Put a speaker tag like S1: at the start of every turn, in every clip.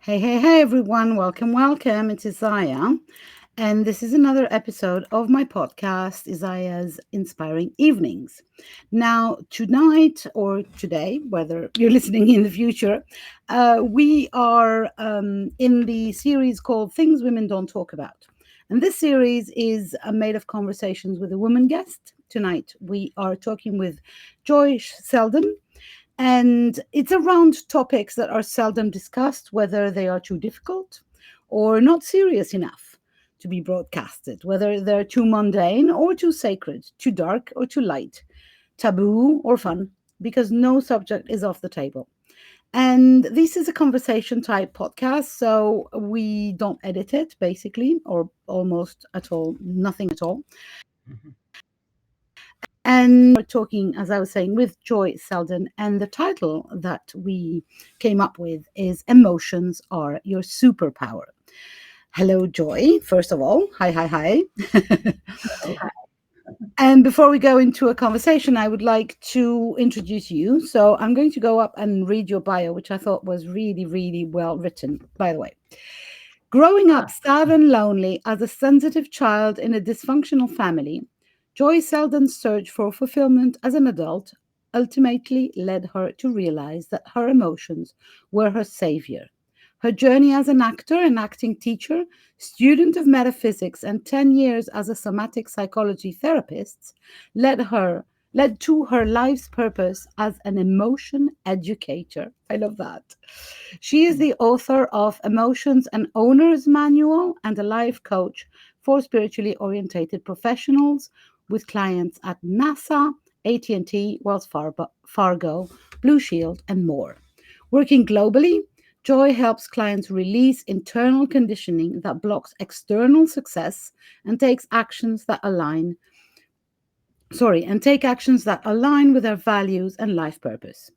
S1: Hey, everyone. Welcome. It's Isaiah. And this is another episode of my podcast, Isaiah's Inspiring Evenings. Now, tonight or today, whether you're listening in the future, we are in the series called Things Women Don't Talk About. And this series is made of conversations with a woman guest. Tonight, we are talking with Joie Seldon. And it's around topics that are seldom discussed, whether they are too difficult or not serious enough to be broadcasted, whether they're too mundane or too sacred, too dark or too light, taboo or fun, because no subject is off the table. And this is a conversation type podcast, so we don't edit it basically, or almost at all, nothing at all. And we're talking, as I was saying, with Joie Seldon. And the title that we came up with is Emotions Are Your Superpower. Hello, Joy. First of all, hi.
S2: Okay.
S1: And before we go into a conversation, I would like to introduce you. So I'm going to go up and read your bio, which I thought was really, really well written, by the way. Growing up sad and lonely as a sensitive child in a dysfunctional family, Joie Seldon's search for fulfillment as an adult ultimately led her to realize that her emotions were her savior. Her journey as an actor and acting teacher, student of metaphysics, and 10 years as a somatic psychology therapist led to her life's purpose as an emotion educator. I love that. She is the author of Emotions and Owner's Manual and a life coach for spiritually orientated professionals with clients at NASA, AT&T, Wells Fargo, Blue Shield, and more. Working globally, Joy helps clients release internal conditioning that blocks external success and take actions that align with their values and life purpose.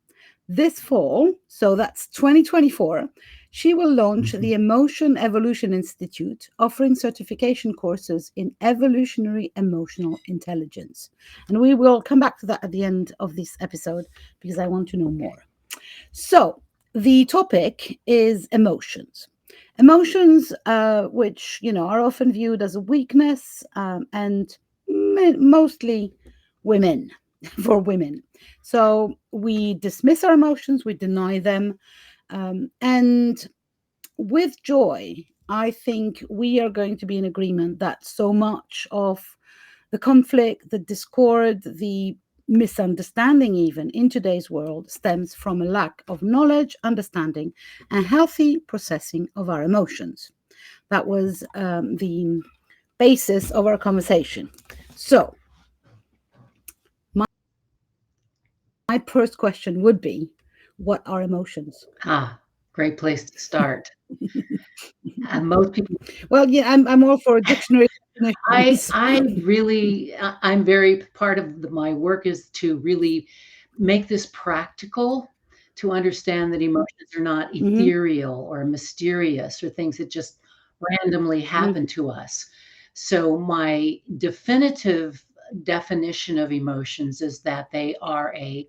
S1: This fall, so that's 2024, she will launch the Emotion Evolution Institute, offering certification courses in evolutionary emotional intelligence. And we will come back to that at the end of this episode because I want to know more. So, the topic is emotions. Emotions, which are often viewed as a weakness, and mostly women for women. So we dismiss our emotions, we deny them, and with Joy, I think we are going to be in agreement that so much of the conflict, the discord, the misunderstanding, even in today's world, stems from a lack of knowledge, understanding, and healthy processing of our emotions. That was the basis of our conversation. So, my first question would be, what are emotions?
S2: Great place to start. Most people,
S1: Well, yeah, I'm all for dictionary definitions.
S2: I'm very part of my work is to really make this practical, to understand that emotions are not
S1: Mhm,
S2: ethereal or mysterious or things that just randomly
S1: mhm,
S2: happen to us. So my definitive definition of emotions is that they are a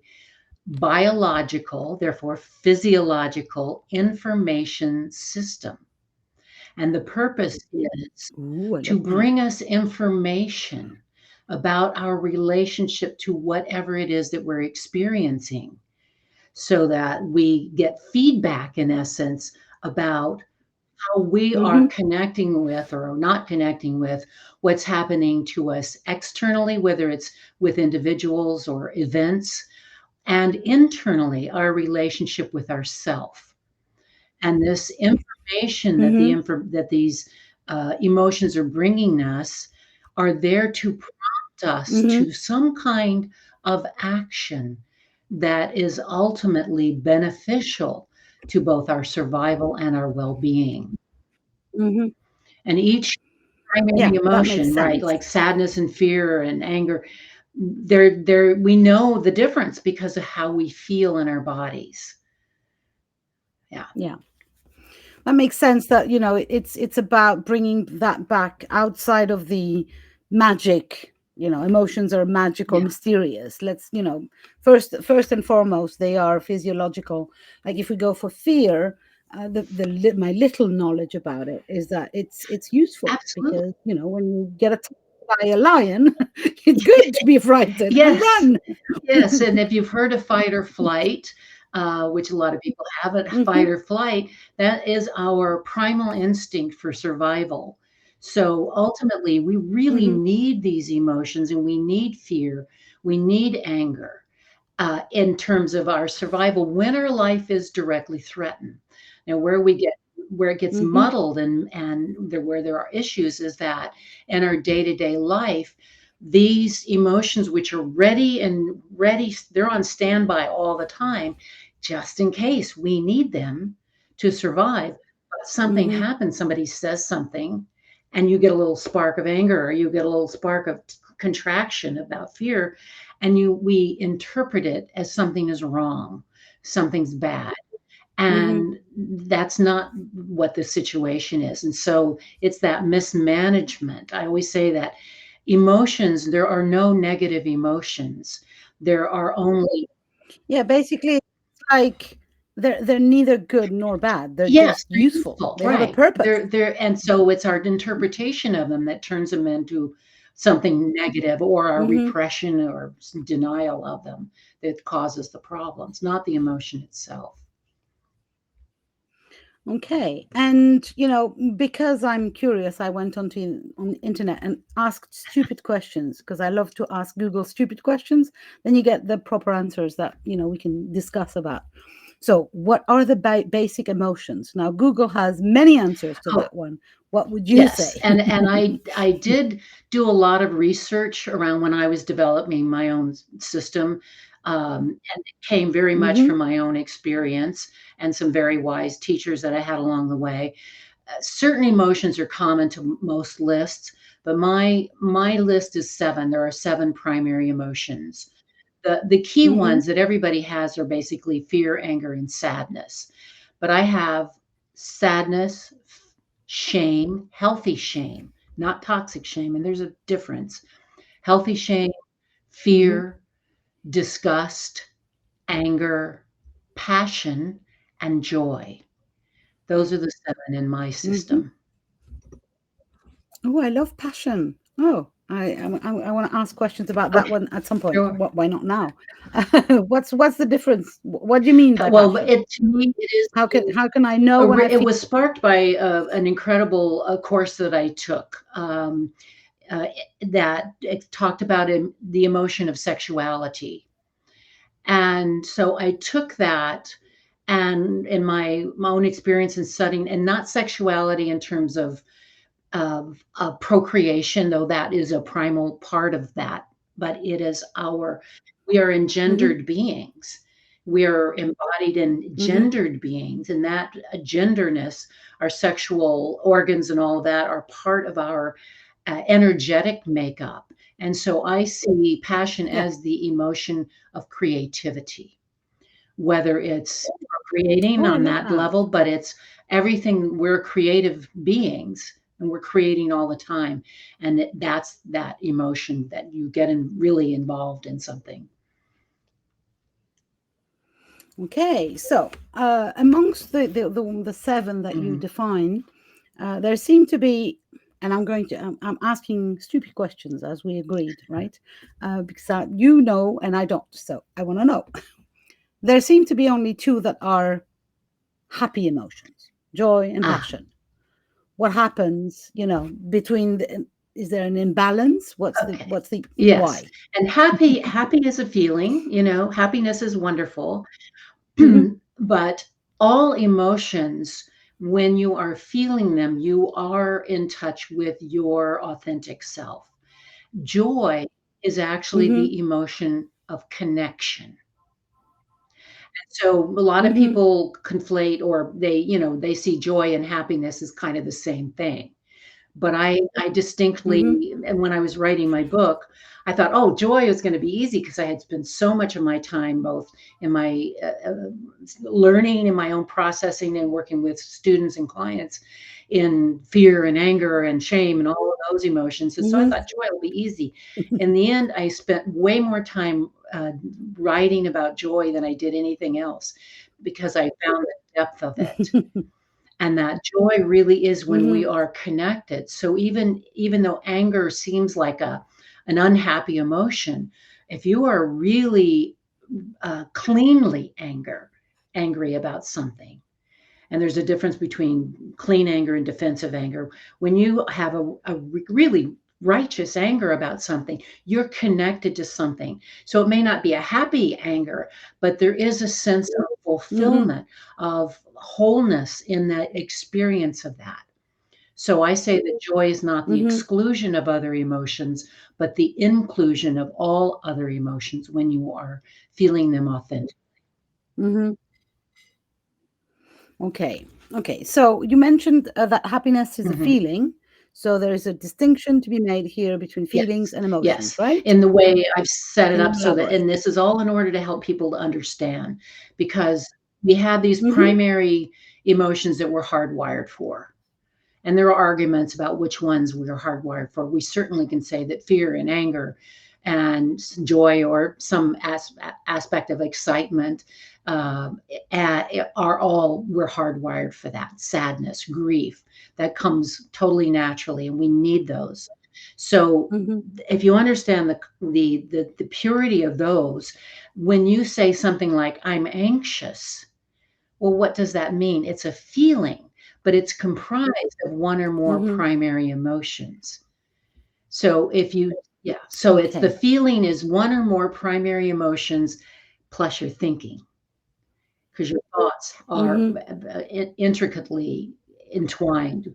S2: biological, therefore physiological information system. And the purpose is
S1: Ooh, I
S2: to
S1: love that.
S2: bring us information about our relationship to whatever it is that we're experiencing so that we get feedback, in essence, about how we are
S1: Mhm,
S2: connecting with or not connecting with what's happening to us externally, whether it's with individuals or events, and internally, our relationship with ourself. And this information that
S1: mhm,
S2: that these emotions are bringing us are there to prompt us
S1: mhm,
S2: to some kind of action that is ultimately beneficial to both our survival and our well-being.
S1: mhm.
S2: And each primary
S1: Yeah, that makes
S2: emotion, right,
S1: sense.
S2: like sadness and fear and anger, they're we know the difference because of how we feel in our bodies. Yeah.
S1: Yeah, that makes sense. That it's about bringing that back outside of the magic. Emotions are magic or
S2: Yeah.
S1: mysterious. Let's first and foremost, they are physiological. Like if we go for fear, my little knowledge about it is that it's useful
S2: Absolutely.
S1: because when you get attacked by a lion, it's good to be frightened and
S2: Yes.
S1: run.
S2: Yes, and if you've heard of fight or flight, which a lot of people haven't,
S1: Hmm.
S2: fight or flight, that is our primal instinct for survival. So ultimately, we really
S1: Hmm.
S2: need these emotions and we need fear, we need anger in terms of our survival when our life is directly threatened. Now, where it gets
S1: Hmm.
S2: muddled and where there are issues is that in our day-to-day life, these emotions which are ready, they're on standby all the time, just in case we need them to survive. But something
S1: Hmm.
S2: happens, somebody says something, and you get a little spark of anger, or you get a little spark of contraction about fear, and we interpret it as something is wrong, something's bad,
S1: Hmm.
S2: and that's not what the situation is. And so it's that mismanagement. I always say that emotions, there are no negative emotions, there are only,
S1: Yeah, basically, it's like they're neither good nor bad. They're
S2: yes,
S1: just
S2: they're
S1: useful.
S2: useful,
S1: They have a
S2: right,
S1: purpose.
S2: they're and so it's our interpretation of them that turns them into something negative, or our
S1: Hmm.
S2: repression or denial of them that causes the problems, not the emotion itself.
S1: Okay. And because I'm curious, I went on the internet and asked stupid questions because I love to ask Google stupid questions. Then you get the proper answers that we can discuss about. So, what are the basic emotions? Now, Google has many answers to
S2: Oh,
S1: that one. What would you
S2: yes,
S1: say?
S2: and I did do a lot of research around when I was developing my own system, and it came very much
S1: Hmm.
S2: from my own experience and some very wise teachers that I had along the way. Certain emotions are common to most lists, but my list is 7. There are 7 primary emotions. The key
S1: Hmm.
S2: ones that everybody has are basically fear, anger, and sadness. But I have sadness, shame, healthy shame, not toxic shame, and there's a difference. Healthy shame,
S1: Hmm.
S2: fear, disgust, anger, passion, and joy. Those are the 7 in my
S1: Hmm.
S2: system.
S1: Oh, I love passion. Oh, I want to ask questions about that
S2: Okay,
S1: one at some point.
S2: sure.
S1: Why not now? What's the difference? What do you mean by
S2: Well,
S1: passion?
S2: it to me, it is
S1: How can I know when I
S2: it
S1: feel?
S2: was sparked by an incredible course that I took. That it talked about the emotion of sexuality. And so I took that, and in my own experience in studying, and not sexuality in terms of procreation, though that is a primal part of that, but it is we are
S1: Hmm.
S2: engendered beings. We are embodied in
S1: Hmm.
S2: gendered beings, and that genderness, our sexual organs and all that are part of our energetic makeup. And so I see passion
S1: Yeah.
S2: as the emotion of creativity, whether it's creating
S1: Oh, I
S2: on
S1: love
S2: that
S1: that.
S2: level, but it's everything. We're creative beings and we're creating all the time. And that's that emotion that you get really involved in something.
S1: Okay, so amongst the 7 that you
S2: Mhm.
S1: define, there seem to be, and I'm asking stupid questions as we agreed, right? Because you know and I don't, so I want to know. There seem to be only 2 that are happy emotions, joy and
S2: Ah,
S1: passion. What happens, between is there an imbalance?
S2: okay.
S1: What's the
S2: Yes.
S1: why?
S2: And happy is a feeling, happiness is wonderful.
S1: Hmm.
S2: But all emotions, when you are feeling them, you are in touch with your authentic self. Joy is actually
S1: Hmm.
S2: the emotion of connection. So a lot of
S1: Hmm.
S2: people conflate, or they see joy and happiness as kind of the same thing. But I
S1: Hmm.
S2: distinctly, and when I was writing my book, I thought, oh, joy was going to be easy because I had spent so much of my time both in my learning, in my own processing, and working with students and clients in fear and anger and shame and all of those emotions. And so I
S1: Hmm.
S2: thought joy will be easy. In the end, I spent way more time writing about joy than I did anything else because I found the depth of it. And that joy really is when we
S1: Mhm.
S2: are connected. So even though anger seems like an unhappy emotion, if you are really cleanly angry about something, and there's a difference between clean anger and defensive anger. When you have really righteous anger about something, you're connected to something. So it may not be a happy anger, but there is a sense of
S1: Mhm.
S2: fulfillment, of wholeness in that experience of that. So I say that joy is not the
S1: Mhm.
S2: exclusion of other emotions, but the inclusion of all other emotions when you are feeling them authentic.
S1: Mhm. Okay. Okay. So you mentioned that happiness is a
S2: Mhm.
S1: feeling. So there is a distinction to be made here between feelings
S2: Yes,
S1: and emotions,
S2: yes.
S1: right?
S2: In the way I've set it
S1: Can you
S2: up so that,
S1: elaborate?
S2: and this is all in order to help people to understand, because we have these
S1: Mhm.
S2: primary emotions that we're hardwired for. And there are arguments about which ones we are hardwired for. We certainly can say that fear and anger and joy, or some aspect of excitement, are all, we're hardwired for that. Sadness, grief, that comes totally naturally, and we need those. So
S1: Mhm.
S2: if you understand the purity of those, when you say something like "I'm anxious," well, what does that mean? It's a feeling, but it's comprised of one or more
S1: Mhm.
S2: primary emotions. So if you, yeah, so it's the
S1: Okay.
S2: feeling is one or more primary emotions plus your thinking, because your thoughts are
S1: Mhm.
S2: intricately entwined.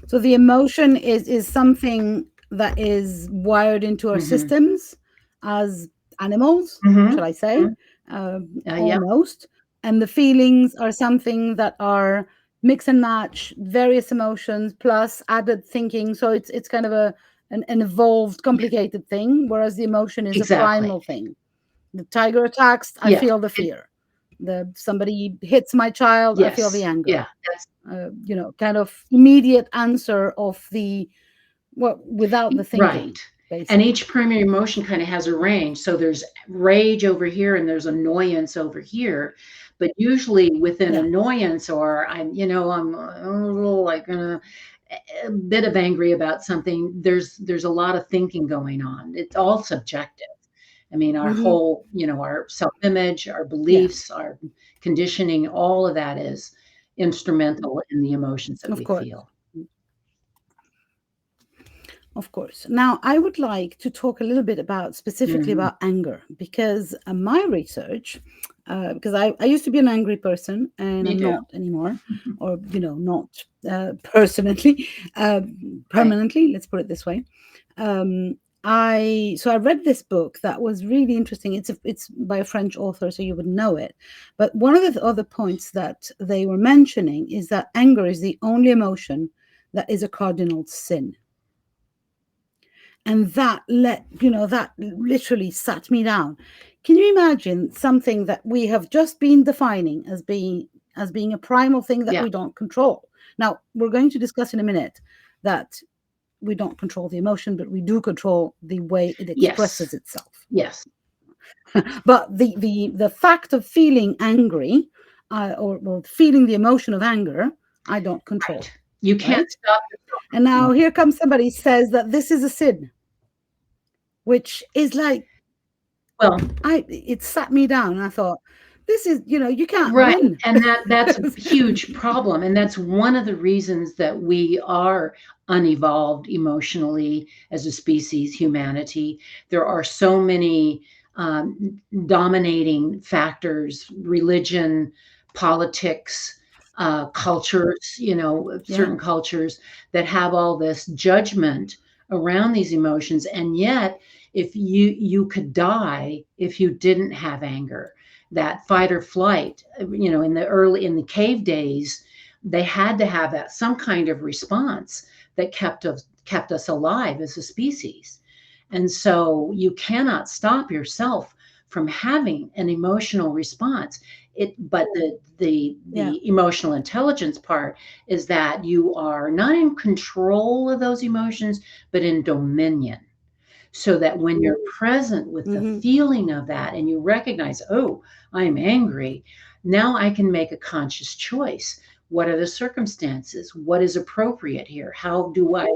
S1: So the emotion is something that is wired into our
S2: Hmm.
S1: systems as animals, shall
S2: Hmm.
S1: I say,
S2: Yeah,
S1: almost. And the feelings are something that are mix and match various emotions plus added thinking. So it's kind of an evolved, complicated thing, whereas the emotion is a
S2: exactly.
S1: primal thing. The tiger attacks, I
S2: Yeah.
S1: feel the fear. The somebody hits my child, I feel the
S2: Yes.
S1: anger.
S2: Yeah. That's
S1: Kind of immediate answer of the well without the
S2: right.
S1: thinking,
S2: And
S1: basically.
S2: each primary emotion kind of has a range. So there's rage over here and there's annoyance over here. But usually within
S1: Yeah.
S2: annoyance, or I'm a little like a bit of angry about something, there's a lot of thinking going on. It's all subjective. I mean, our
S1: Hmm.
S2: whole, our self-image, our
S1: Yeah.
S2: beliefs, our conditioning, all of that is instrumental in the emotions that
S1: Of
S2: we
S1: course.
S2: feel.
S1: Of course. Now, I would like to talk a little bit about specifically
S2: Mhm.
S1: about anger because my research, because I used to be an angry person and
S2: Me
S1: I'm
S2: too.
S1: not anymore, or, not personally,
S2: Right.
S1: permanently, let's put it this way. Um, I read this book that was really interesting. It's by a French author, so you would know it. But one of the other points that they were mentioning is that anger is the only emotion that is a cardinal sin, and that literally sat me down. Can you imagine something that we have just been defining as being a primal thing that
S2: Yeah.
S1: we don't control? Now we're going to discuss in a minute that we don't control the emotion, but we do control the way it
S2: Yes.
S1: expresses itself.
S2: Yes.
S1: But the fact of feeling angry, or feeling the emotion of anger, I don't control,
S2: Right. You can't
S1: right?
S2: stop yourself
S1: And
S2: from
S1: now
S2: feeling.
S1: here comes somebody says that this is a sin, which is like,
S2: Well,
S1: it sat me down and I thought, this is, you can't
S2: right,
S1: win.
S2: and that's a huge problem, and that's one of the reasons that we are unevolved emotionally as a species, humanity. There are so many dominating factors: religion, politics, cultures.
S1: Yeah.
S2: Certain cultures that have all this judgment around these emotions, and yet, if you could die if you didn't have anger, that fight or flight, in the cave days, they had to have that some kind of response that kept us alive as a species. And so you cannot stop yourself from having an emotional response. But
S1: Yeah.
S2: the emotional intelligence part is that you are not in control of those emotions, but in dominion, so that when you're present with the
S1: Hmm.
S2: feeling of that and you recognize, oh, I'm angry, Now I can make a conscious choice. What are the circumstances? What is appropriate here? How do I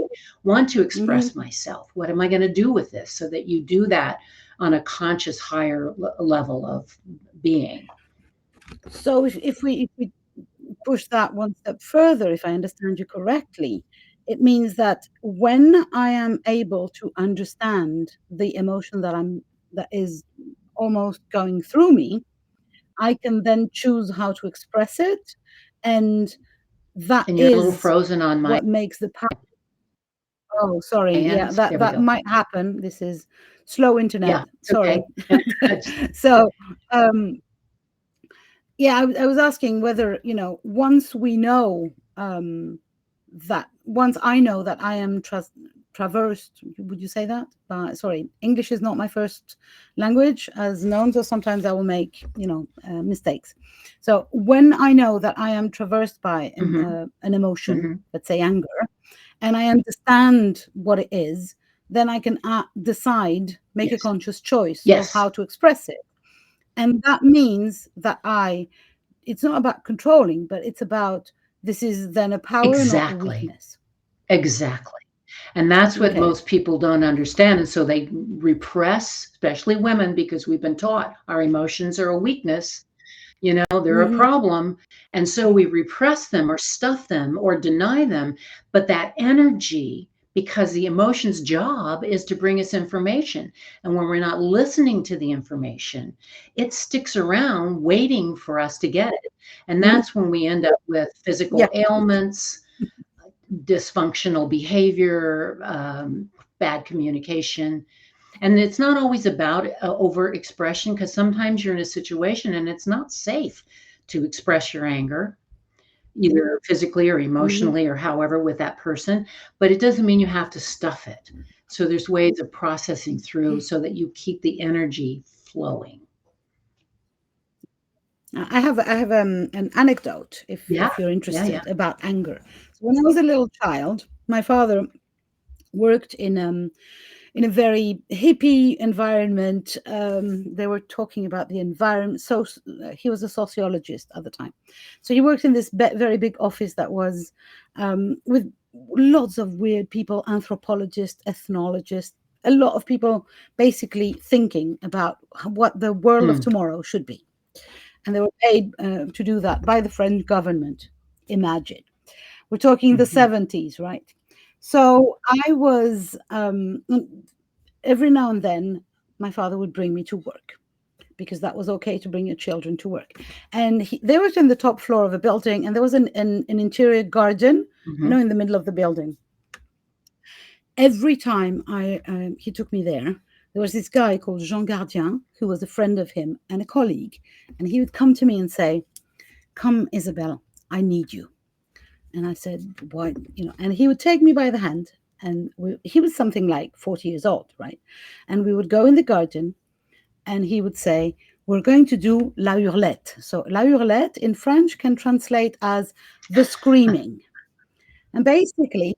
S2: want to express
S1: Mhm.
S2: myself? What am I going to do with this? So that you do that on a conscious, higher level of being.
S1: So if we push that one step further, if I understand you correctly, it means that when I am able to understand the emotion that is almost going through me, I can then choose how to express it, and that
S2: And you're a little
S1: is
S2: frozen on my
S1: what makes the power. Oh, sorry. Yeah,
S2: end.
S1: that
S2: There we
S1: that
S2: go.
S1: might happen. This is slow internet.
S2: Yeah, it's okay.
S1: Sorry.
S2: I just
S1: So, um, yeah, I was asking whether, once we know, once I know that I am traversed, would you say that? Sorry, English is not my first language, as known, so sometimes I will make, mistakes. So when I know that I am traversed by
S2: Mhm,
S1: an emotion,
S2: mhm.
S1: let's say anger, and I understand what it is, then I can decide, make a
S2: Yes.
S1: conscious choice of
S2: Yes,
S1: how to express it. And that means that it's not about controlling, but it's about, this is then a power, not a
S2: exactly,
S1: weakness.
S2: exactly. And that's what
S1: Okay.
S2: most people don't understand, and so they repress, especially women, because we've been taught our emotions are a weakness, they're a
S1: Hmm.
S2: problem, and so we repress them or stuff them or deny them, but that energy, because the emotion's job is to bring us information, and when we're not listening to the information, it sticks around waiting for us to get it, and
S1: Hmm.
S2: that's when we end up with
S1: Yeah.
S2: physical ailments, dysfunctional behavior, bad communication. And it's not always about overt expression, because sometimes you're in a situation and it's not safe to express your anger, either physically or
S1: Hmm.
S2: emotionally or however with that person. But it doesn't mean you have to stuff it. So there's ways of processing through so that you keep the energy flowing.
S1: I have an anecdote,
S2: Yeah,
S1: if you're
S2: yeah, yeah.
S1: interested, about anger. So when I was a little child, my father worked in a very hippie environment. They were talking about the environment. So he was a sociologist at the time. So he worked in this very big office that was with lots of weird people, anthropologists, ethnologists, a lot of people basically thinking about what the world of
S2: Mm,
S1: tomorrow should be. And they were paid to do that by the French government. Imagine. We're talking the
S2: mhm.
S1: 70s, right? So I was every now and then my father would bring me to work because that was okay to bring your children to work. And they worked in the top floor of a building, and there was an interior garden,
S2: Mhm.
S1: in the middle of the building. Every time he took me there was this guy called Jean Gardien, who was a friend of him and a colleague. And he would come to me and say, "Come, Isabel, I need you." And I said, "Why?" And he would take me by the hand, and he was something like 40 years old, right? And we would go in the garden, and he would say, "We're going to do la hurlette." So la hurlette in French can translate as the screaming. And basically,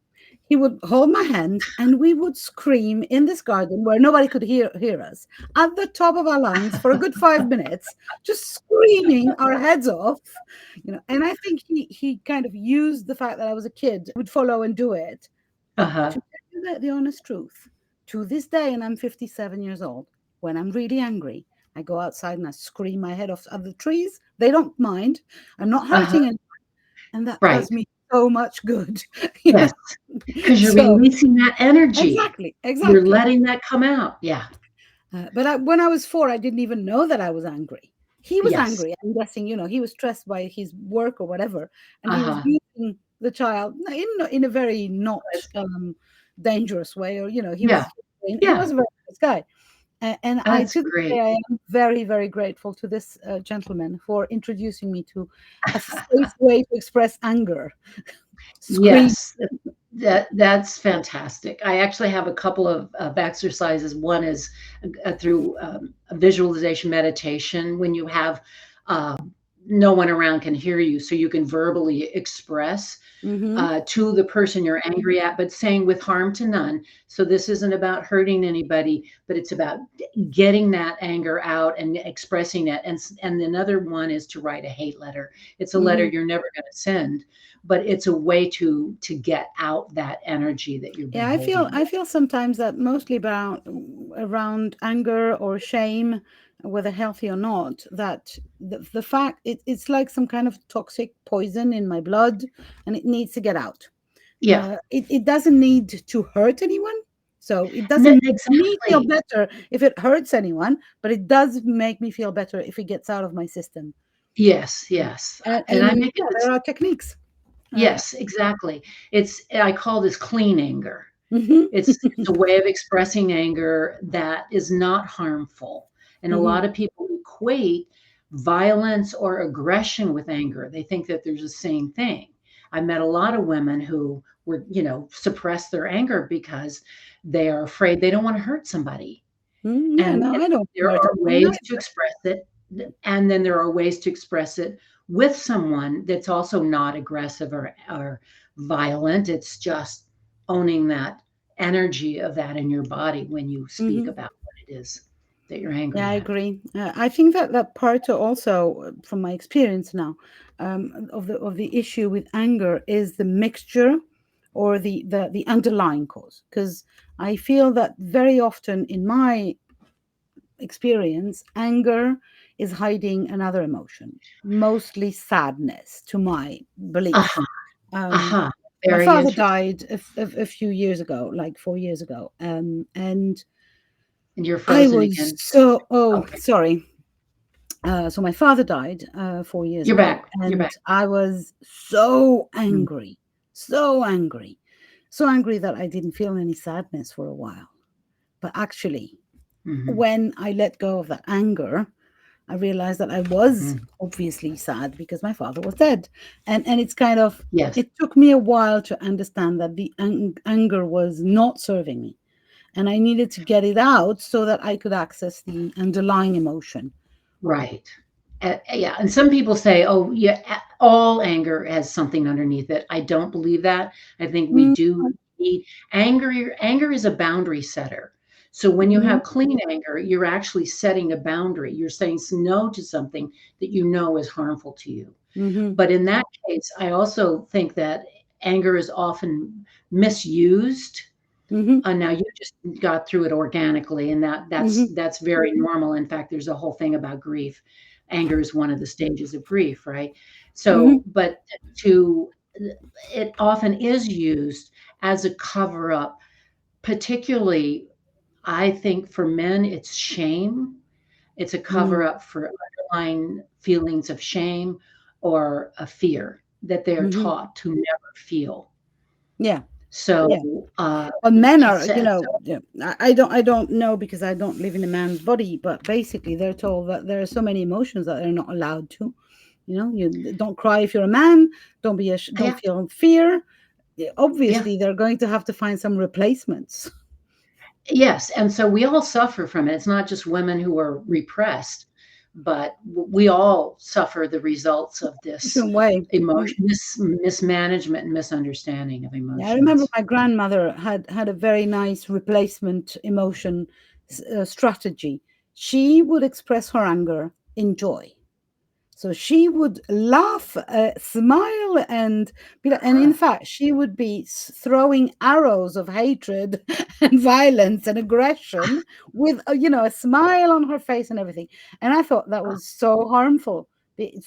S1: he would hold my hand and we would scream in this garden where nobody could hear us at the top of our lungs for a good 5 minutes, just screaming our heads off. And I think he kind of used the fact that I was a kid, would follow and do it. But
S2: Uh-huh.
S1: to tell you the honest truth, to this day, and I'm 57 years old, when I'm really angry, I go outside and I scream my head off at the trees. They don't mind. I'm not
S2: Uh-huh.
S1: hurting anyone, and that
S2: Right.
S1: does me so much good.
S2: Yes. Because you're
S1: So
S2: releasing that energy.
S1: exactly,
S2: You're
S1: exactly.
S2: letting that come out. Yeah.
S1: But when I was 4, I didn't even know that I was angry. He was
S2: Yes.
S1: angry. I'm guessing, he was stressed by his work or whatever, and he was
S2: Uh-huh.
S1: using the child in a very not dangerous way, or he
S2: Yeah.
S1: was he
S2: Yeah.
S1: was a very nice guy. And I,
S2: That's
S1: to this
S2: great.
S1: day, I am very, very grateful to this gentleman for introducing me to a safe way to express anger. Scream.
S2: Yes. That's fantastic. I actually have a couple of exercises. One is through a visualization meditation when you have no one around can hear you, so you can verbally express
S1: Mm-hmm.
S2: to the person you're angry at, but saying with harm to none. So this isn't about hurting anybody, but it's about getting that anger out and expressing it. And another one is to write a hate letter. It's a letter
S1: Mm-hmm.
S2: you're never going to send, but it's a way to get out that energy that you've been
S1: Yeah,
S2: holding.
S1: I feel sometimes that mostly about around anger or shame, whether healthy or not, that the fact it's like some kind of toxic poison in my blood, and it needs to get out.
S2: Yeah,
S1: It doesn't need to hurt anyone, so it doesn't make me feel
S2: exactly.
S1: better if it hurts anyone, but it does make me feel better if it gets out of my system.
S2: Yes, yes. And I
S1: And
S2: make it
S1: yeah,
S2: this.
S1: there are techniques. Uh,
S2: Yes, exactly. I call this clean anger.
S1: mhm,
S2: It's a way of expressing anger that is not harmful. And a
S1: mhm,
S2: lot of people equate violence or aggression with anger. They think that there's the same thing. I met a lot of women who were, suppress their anger because they are afraid they don't want to hurt somebody.
S1: yeah, no,
S2: And
S1: I don't
S2: there
S1: hurt
S2: are
S1: anyone
S2: ways to
S1: either.
S2: express it, and then there are ways to express it with someone that's also not aggressive or violent. It's just owning that energy of that in your body when you speak
S1: Mhm.
S2: about what it is that you're
S1: Yeah,
S2: angry
S1: I
S2: at.
S1: agree. I think that that part also, from my experience now, of the issue with anger is the mixture or the underlying cause. Because I feel that very often in my experience, anger is hiding another emotion, mostly sadness, to my belief.
S2: Uh-huh.
S1: Um,
S2: Uh-huh.
S1: my
S2: Very
S1: father
S2: interesting.
S1: died a few years ago, like 4 years ago, and
S2: And you're
S1: I
S2: frozen
S1: was
S2: again.
S1: so, oh,
S2: Okay.
S1: sorry. So my father died 4 years
S2: You're
S1: ago,
S2: back. You're
S1: and
S2: back.
S1: I was so
S2: Mm,
S1: angry, so angry, so angry that I didn't feel any sadness for a while. But actually,
S2: mhm,
S1: when I let go of that anger, I realized that I was
S2: mhm.
S1: obviously sad because my father was dead, and it's kind of,
S2: Yes.
S1: it took me a while to understand that the anger was not serving me, and I needed to get it out so that I could access the underlying emotion.
S2: Right. Yeah, and some people say, "Oh, yeah, all anger has something underneath it." I don't believe that. I think we
S1: Mm,
S2: do need anger. Anger is a boundary setter. So when you
S1: mhm,
S2: have clean anger, you're actually setting a boundary. You're saying no to something that you know is harmful to you.
S1: mhm,
S2: But in that case, I also think that anger is often misused.
S1: mhm,
S2: Now you just got through it organically, and
S1: mhm,
S2: that's very normal. In fact, there's a whole thing about grief. Anger is one of the stages of grief, right?
S1: mhm,
S2: So, but to it often is used as a cover up, particularly I think for men, it's shame. It's a cover
S1: mm,
S2: up for underlying feelings of shame or a fear that they are
S1: mhm.
S2: taught to never feel.
S1: Yeah,
S2: So,
S1: yeah. But men are,
S2: so
S1: yeah, I don't know because I don't live in a man's body, but basically they're told that there are so many emotions that they're not allowed to. You don't cry if you're a man. Don't be don't
S2: yeah,
S1: feel fear. Yeah,
S2: yeah.
S1: obviously, they're going to have to find some replacements.
S2: Yes, and so we all suffer from it. It's not just women who are repressed, but we all suffer the results of this
S1: Different way. Mm.
S2: mismanagement and misunderstanding of
S1: Yeah, I remember
S2: emotions.
S1: my grandmother had a very nice replacement emotion strategy. She would express her anger in joy. So she would laugh, smile, and be like, and in
S2: Uh-huh.
S1: fact, she would be throwing arrows of hatred and violence and aggression with, a smile on her face and everything. And I thought that was so harmful.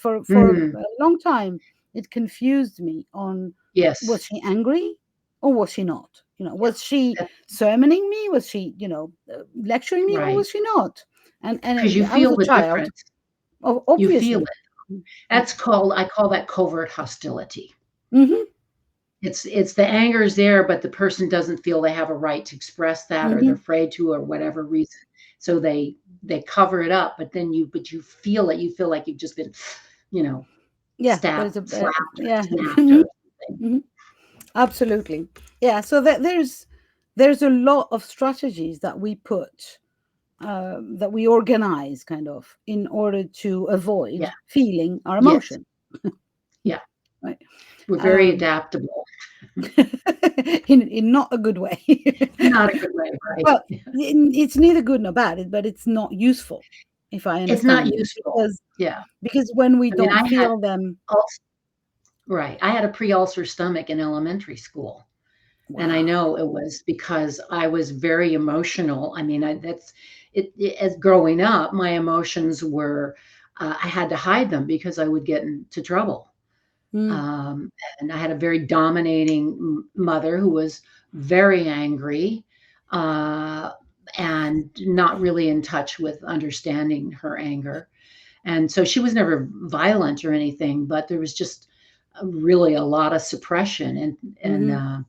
S1: For
S2: Mm,
S1: a long time. It confused me on, was
S2: yes,
S1: she angry or was she not? Was she
S2: that,
S1: sermoning me? Was she, lecturing me, or
S2: right.
S1: was she not? And
S2: Because you
S1: I was
S2: feel
S1: a
S2: the
S1: child,
S2: difference. You feel
S1: obviously.
S2: it. I call that covert hostility.
S1: Mhm,
S2: It's the anger is there, but the person doesn't feel they have a right to express that, or they're
S1: mhm.
S2: afraid to, or whatever reason. So they cover it up, but you feel it. You feel like you've just been, you know,
S1: Yeah, there's a
S2: slapped or
S1: yeah.
S2: snapped
S1: Mhm,
S2: or something.
S1: mhm. Absolutely. Yeah, so there's a lot of strategies that we put that we organize kind of in order to avoid
S2: Yeah.
S1: feeling our
S2: Yes.
S1: emotion,
S2: Yeah.
S1: right?
S2: We're very
S1: Um,
S2: adaptable.
S1: in not a good way.
S2: Not a good way, right?
S1: Well, it's neither good nor bad, but it's not useful, if I
S2: It's not
S1: understand you,
S2: useful. Yeah.
S1: because when we
S2: I mean,
S1: don't feel them,
S2: right. I had a pre-ulcer stomach in elementary school. And I
S1: wow.
S2: know it was because I was very emotional. I mean, as growing up, my emotions were, I had to hide them because I would get into trouble.
S1: Mm,
S2: Um, and I had a very dominating mother who was very angry, uh, and not really in touch with understanding her anger. And so she was never violent or anything, but there was just really a lot of suppression, and
S1: mhm,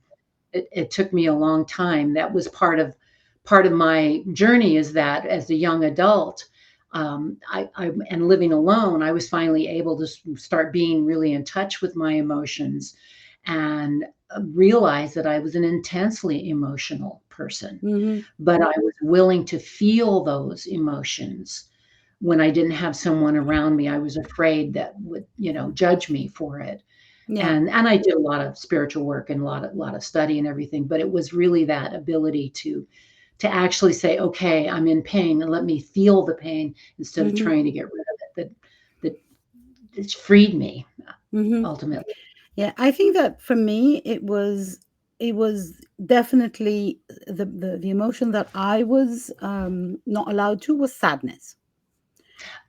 S2: it took me a long time. That was part of my journey, is that as a young adult, I and living alone, I was finally able to start being really in touch with my emotions, and realize that I was an intensely emotional person,
S1: mhm,
S2: but I was willing to feel those emotions. When I didn't have someone around me, I was afraid that would, judge me for it.
S1: yeah.
S2: And I did a lot of spiritual work and a lot of study and everything, but it was really that ability to actually say, okay, I'm in pain, and let me feel the pain instead of
S1: Mhm,
S2: trying to get rid of it. That it's freed me
S1: mhm.
S2: ultimately.
S1: Yeah, I think that for me, it was definitely the emotion that I was not allowed to was sadness.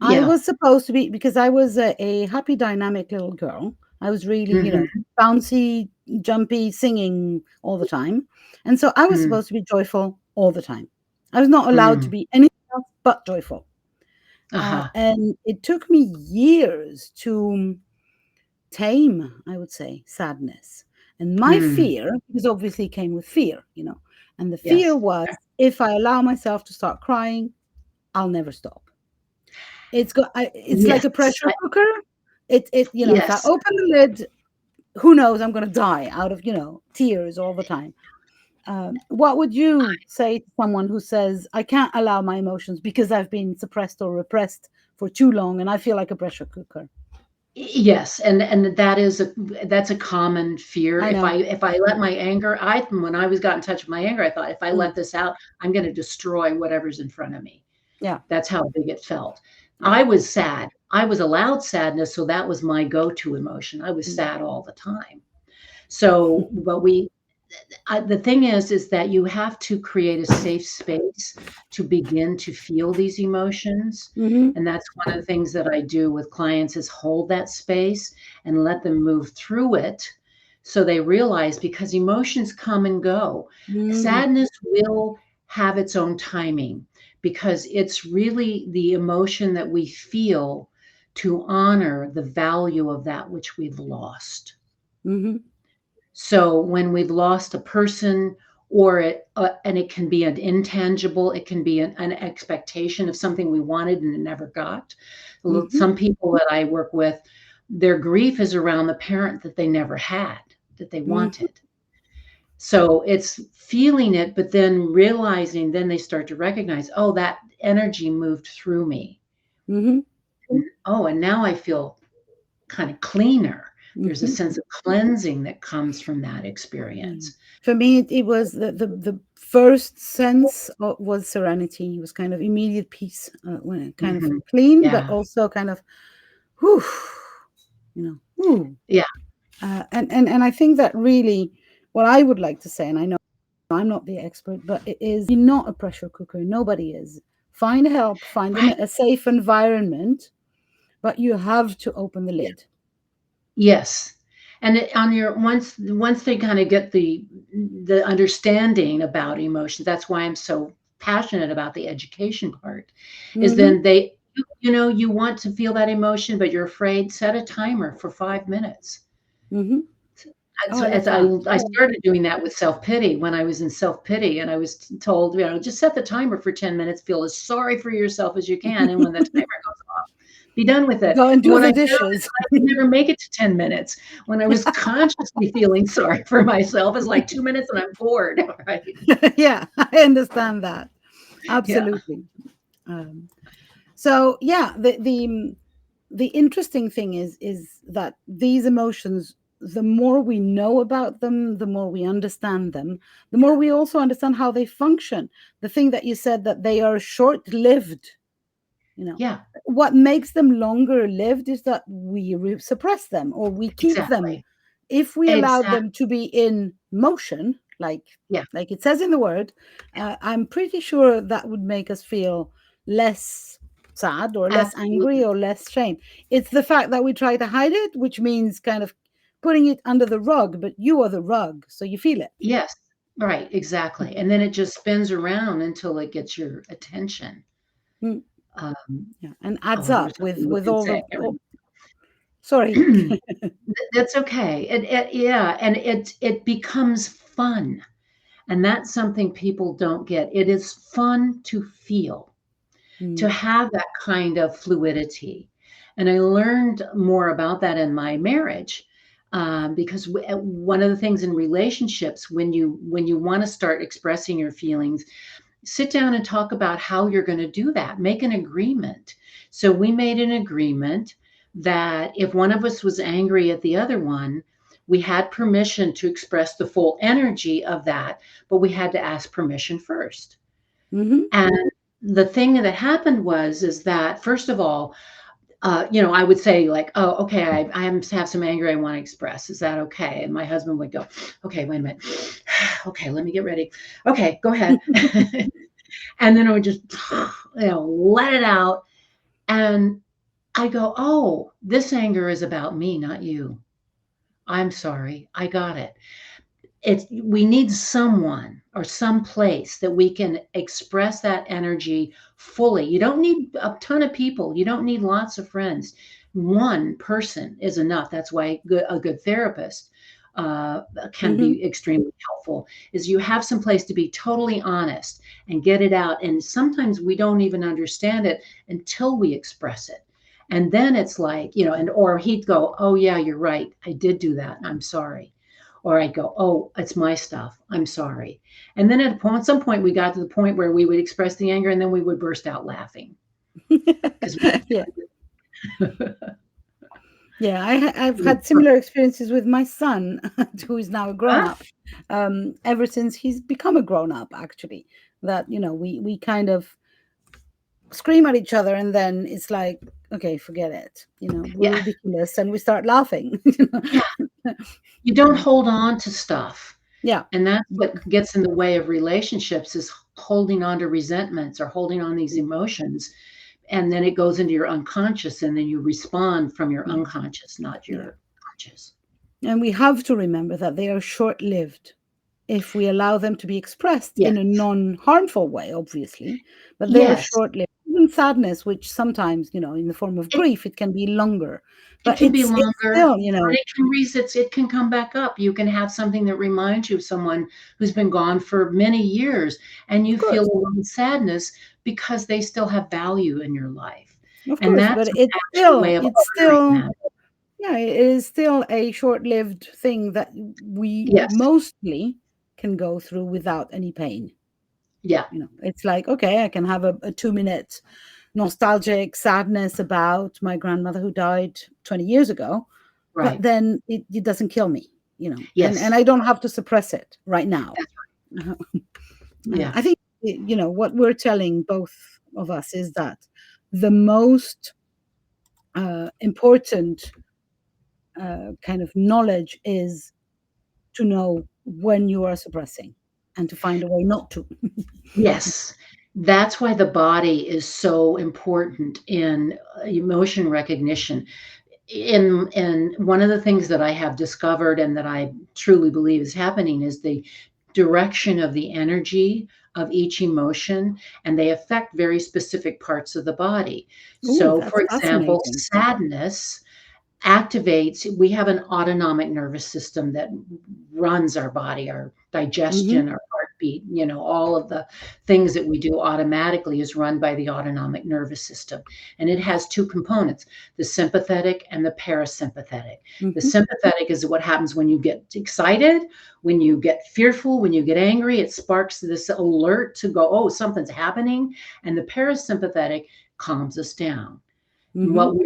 S1: I
S2: Yeah.
S1: was supposed to be, because I was a happy, dynamic little girl. I was really,
S2: Hmm.
S1: bouncy, jumpy, singing all the time. And so I was
S2: Mm.
S1: supposed to be joyful all the time. I was not allowed to
S2: Mm.
S1: be anything else but joyful.
S2: Uh-huh.
S1: And it took me years to tame, I would say, sadness. And my
S2: Mm.
S1: fear, because obviously it came with fear, and the fear
S2: Yes.
S1: was, if I allow myself to start crying, I'll never stop. It's like
S2: Yes.
S1: a pressure cooker. If I
S2: Yes.
S1: open the lid, who knows, I'm gonna die out of, tears all the time. What would you say to someone who says, I can't allow my emotions because I've been suppressed or repressed for too long and I feel like a pressure cooker?
S2: Yes, and that's a common fear.
S1: I
S2: If I
S1: know.
S2: if I let my anger, I when I was got in touch with my anger, I thought, if I
S1: Mm,
S2: let this out, I'm going to destroy whatever's in front of me.
S1: yeah.
S2: That's how big it felt.
S1: Yeah.
S2: I was sad. I was allowed sadness, so that was my go-to emotion. I was
S1: Mm.
S2: sad all the time. So, but the thing is that you have to create a safe space to begin to feel these emotions.
S1: Hmm.
S2: And that's one of the things that I do with clients, is hold that space and let them move through it, so they realize, because emotions come and go.
S1: Hmm.
S2: Sadness will have its own timing, because it's really the emotion that we feel to honor the value of that which we've lost.
S1: Hmm.
S2: So when we've lost a person, and it can be an intangible, it can be an expectation of something we wanted and never got.
S1: Hmm.
S2: Some people that I work with, their grief is around the parent that they never had, that they
S1: Hmm.
S2: wanted. So it's feeling it, but then realizing, then they start to recognize, oh, that energy moved through me.
S1: Hmm.
S2: Oh, and now I feel kind of cleaner. There's a
S1: Hmm.
S2: sense of cleansing that comes from that
S1: Yeah.
S2: experience.
S1: For me, it was the first sense was serenity. It was kind of immediate peace, when it kind of
S2: Mhm.
S1: clean, but
S2: Yeah.
S1: also kind of, whew, whew.
S2: Yeah.
S1: And I think that really, what I would like to say, and I know I'm not the expert, but it is, you're not a pressure cooker. Nobody is. Find help, find
S2: Right.
S1: a safe environment, but you have to open the
S2: Yeah.
S1: lid.
S2: Yes. And on your, once they kind of get the understanding about emotions, that's why I'm so passionate about the education part, is
S1: Mm-hmm.
S2: then you want to feel that emotion, but you're afraid, set a timer for 5 minutes.
S1: Mm-hmm. Oh,
S2: As
S1: I love
S2: as
S1: that.
S2: I started doing that with self-pity, when I was in self-pity, and I was told, just set the timer for 10 minutes, feel as sorry for yourself as you can, and when the timer goes off, be done with it.
S1: Go and
S2: And
S1: do
S2: what I
S1: the
S2: found is
S1: dishes.
S2: I could never make it to 10 minutes. When I was consciously feeling sorry for myself, it's like 2 minutes and I'm bored, right?
S1: Yeah, I understand that.
S2: Yeah.
S1: Absolutely. Um, so yeah, the interesting thing is that these emotions, the more we know about them, the more we understand them, the more we also understand how they function. The thing that you said, that they are short-lived, you know,
S2: Yeah.
S1: what makes them longer lived is that we suppress them, or we keep them.
S2: Exactly.
S1: If we allow
S2: Exactly.
S1: them to be in motion,
S2: Yeah.
S1: like it says in the word, I'm pretty sure that would make us feel less sad or less angry
S2: Absolutely.
S1: or less shame. It's the fact that we try to hide it, which means kind of putting it under the rug, but you are the rug, so you feel it.
S2: Yes. Right. Exactly. And then it just spins around until it gets your attention.
S1: Mm,
S2: Um,
S1: yeah, and adds
S2: oh, there was
S1: up
S2: something I was
S1: with
S2: going to
S1: all
S2: say.
S1: the
S2: I can't
S1: sorry.
S2: remember. That's okay. Yeah, and it becomes fun, and that's something people don't get. It is fun to feel, to
S1: Mm,
S2: have that kind of fluidity, and I learned more about that in my marriage, because one of the things in relationships, when you want to start expressing your feelings, sit down and talk about how you're going to do that. Make an agreement. So we made an agreement that if one of us was angry at the other one, we had permission to express the full energy of that, but we had to ask permission first.
S1: mm-hmm,
S2: And the thing that happened is that first of all, I would say like, oh, okay, have some anger I want to express. Is that okay? And my husband would go, okay, wait a minute. Okay, let me get ready. Okay, go ahead. And then I would just, let it out. And I go, oh, this anger is about me, not you. I'm sorry. I got it. We need someone or some place that we can express that energy fully. You don't need a ton of people. You don't need lots of friends. One person is enough. That's why a good therapist can
S1: mm-hmm.
S2: be extremely helpful, is you have some place to be totally honest and get it out. And sometimes we don't even understand it until we express it. And then it's like, or he'd go, oh yeah, you're right, I did do that, I'm sorry. Or I'd go, oh, it's my stuff, I'm sorry. And then at some point we got to the point where we would express the anger and then we would burst out laughing because
S1: Yeah. Yeah, I've
S2: we
S1: had similar experiences with my son, who is now a grown
S2: ah,
S1: up. Ever since he's become a grown up, actually, that we kind of scream at each other, and then it's like, okay, forget it. We're
S2: yeah,
S1: ridiculous, and we start laughing.
S2: yeah. You don't hold on to stuff.
S1: Yeah.
S2: And that's what gets in the way of relationships is holding on to resentments or holding on these emotions. And then it goes into your unconscious and then you respond from your
S1: Yeah.
S2: unconscious, not
S1: Yeah.
S2: your conscious.
S1: And we have to remember that they are short lived if we allow them to be expressed in a
S2: Yes.
S1: non harmful way, obviously, but they are
S2: Yes.
S1: short lived. Even sadness, which sometimes, in the form of
S2: It
S1: grief, it can be longer,
S2: it
S1: but
S2: can be
S1: it's
S2: longer,
S1: still,
S2: but it can come back up. You can have something that reminds you of someone who's been gone for many years, and you feel
S1: of
S2: a little sadness because they still have value in your life. And
S1: course,
S2: that's
S1: but
S2: an actual way of
S1: it's
S2: honoring
S1: still,
S2: that.
S1: yeah, it is still a short lived thing that we
S2: Yes.
S1: mostly can go through without any pain.
S2: Yeah.
S1: It's like, okay, I can have a 2 minute nostalgic sadness about my grandmother who died 20 years ago, but
S2: Right.
S1: then it doesn't kill me, and
S2: Yes.
S1: I don't have to suppress it right now.
S2: That's
S1: Uh,
S2: right. Yeah.
S1: I think, what we're telling both of us is that the most important kind of knowledge is to know when you are suppressing and to find a way not to.
S2: Yes. That's why the body is so important in emotion recognition. In one of the things that I have discovered and that I truly believe is happening is the direction of the energy of each emotion, and they affect very specific parts of the body.
S1: Oh,
S2: So, for
S1: that's
S2: example,
S1: fascinating.
S2: sadness activates, we have an autonomic nervous system that runs our body, our
S1: Hmm.
S2: digestion, our heartbeat, all of the things that we do automatically is run by the autonomic nervous system. And it has two components, the sympathetic and the parasympathetic. The
S1: Mhm.
S2: sympathetic is what happens when you get excited, when you get fearful, when you get angry. It sparks this alert to go, oh, something's happening. And the parasympathetic calms us down.
S1: Mhm.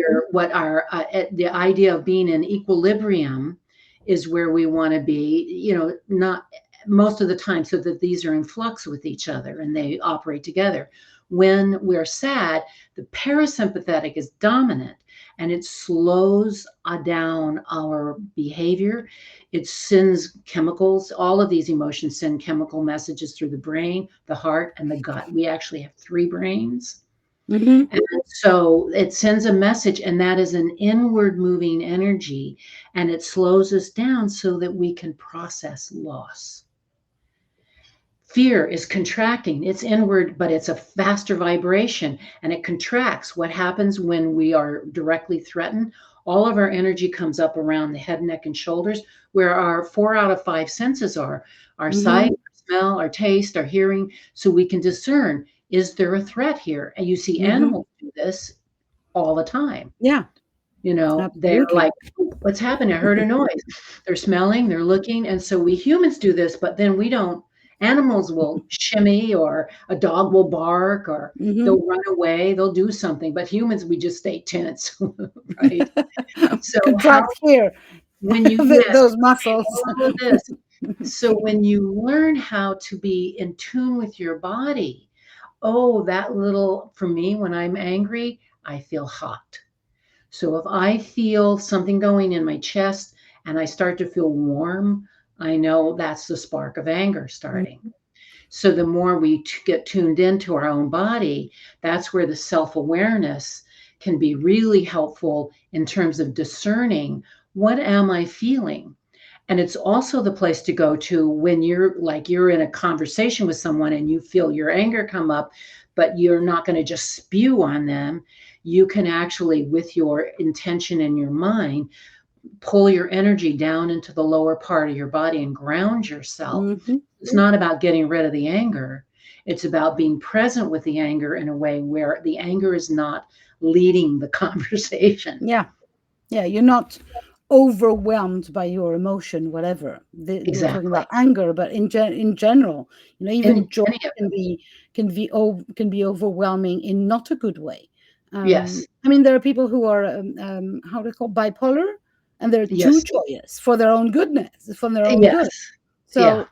S2: The idea of being in equilibrium is where we want to be, not most of the time, so that these are in flux with each other and they operate together. When we're sad, the parasympathetic is dominant and it slows down our behavior. It sends chemicals. All of these emotions send chemical messages through the brain, the heart, and the gut. We actually have three brains.
S1: Mhm.
S2: And so it sends a message, and that is an inward moving energy, and it slows us down so that we can process loss. Fear is contracting, it's inward, but it's a faster vibration and it contracts. What happens when we are directly threatened? All of our energy comes up around the head, neck, and shoulders, where our 4 out of 5 senses are our sight,
S1: Mhm.
S2: our smell, our taste, our hearing, so we can discern, is there a threat here? And you see
S1: Mhm.
S2: animals do this all the time.
S1: Yeah,
S2: They're
S1: absolutely.
S2: like, what's happening? I heard a noise. They're smelling, they're looking. And so we humans do this, but then we don't. Animals will shimmy, or a dog will bark, or
S1: Mhm.
S2: they'll run away, they'll do something. But humans, we just stay tense, right? So how,
S1: Contract here,
S2: when you, yes,
S1: those muscles.
S2: all of this. So when you learn how to be in tune with your body, oh, that little, for me, when I'm angry, I feel hot. So if I feel something going in my chest and I start to feel warm, I know that's the spark of anger starting. So the more we get tuned into our own body, that's where the self-awareness can be really helpful in terms of discerning, what am I feeling? And it's also the place to go to when you're in a conversation with someone and you feel your anger come up, but you're not going to just spew on them. You can actually, with your intention in your mind, pull your energy down into the lower part of your body and ground yourself.
S1: Mhm.
S2: It's not about getting rid of the anger. It's about being present with the anger in a way where the anger is not leading the conversation.
S1: Yeah, yeah, you're not overwhelmed by your emotion, whatever. We're talking
S2: Exactly.
S1: about anger, but in general, even
S2: In
S1: joy
S2: any of
S1: can
S2: it.
S1: be overwhelming in not a good way.
S2: Yes.
S1: I mean, there are people who are how do they call bipolar, and they're too
S2: Yes.
S1: joyous for their own goodness, for their own good.
S2: Yes. Yeah.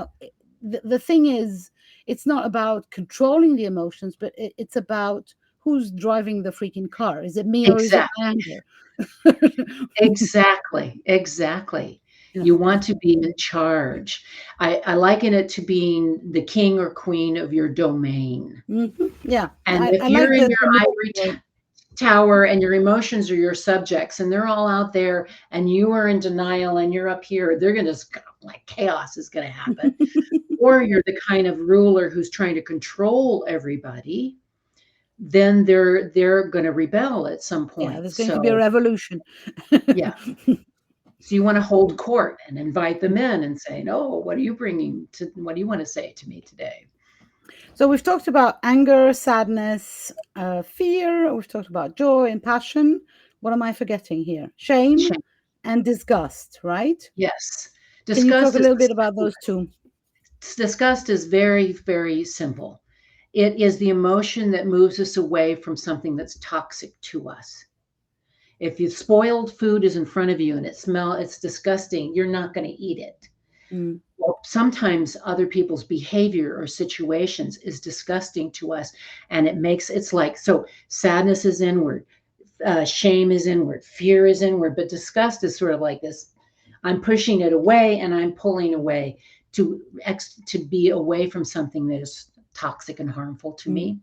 S1: So the thing is, it's not about controlling the emotions, but it's about who's driving the freaking car. Is it me or is it my
S2: Exactly.
S1: anger?
S2: Exactly. Exactly.
S1: Yeah.
S2: You want to be in charge. I liken it to being the king or queen of your domain.
S1: Yeah,
S2: And
S1: I
S2: if
S1: like
S2: you're in your
S1: the middle
S2: ivory
S1: way.
S2: tower and your emotions are your subjects and they're all out there and you are in denial and you're up here, they're going to, like, chaos is going to happen. Or you're the kind of ruler who's trying to control everybody, then they're going to rebel at some
S1: Yeah,
S2: point.
S1: there's going to be a
S2: So
S1: revolution.
S2: yeah. So you want to hold court and invite them in and say, no, what do you want to say to me today?
S1: So we've talked about anger, sadness, fear. We've talked about joy and passion. What am I forgetting here? Shame
S2: Shame.
S1: and disgust, right?
S2: Yes.
S1: Can you talk
S2: Disgust
S1: a
S2: is
S1: little
S2: the
S1: bit about those two?
S2: disgust is very, very simple. It is the emotion that moves us away from something that's toxic to us. If you spoiled food is in front of you and it's disgusting, you're not going to eat it.
S1: Mm.
S2: Well, sometimes other people's behavior or situations is disgusting to us, and it's like, so sadness is inward, shame is inward, fear is inward, but disgust is sort of like this. I'm pushing it away and I'm pulling away to be away from something that is toxic and harmful to
S1: Mm.
S2: me.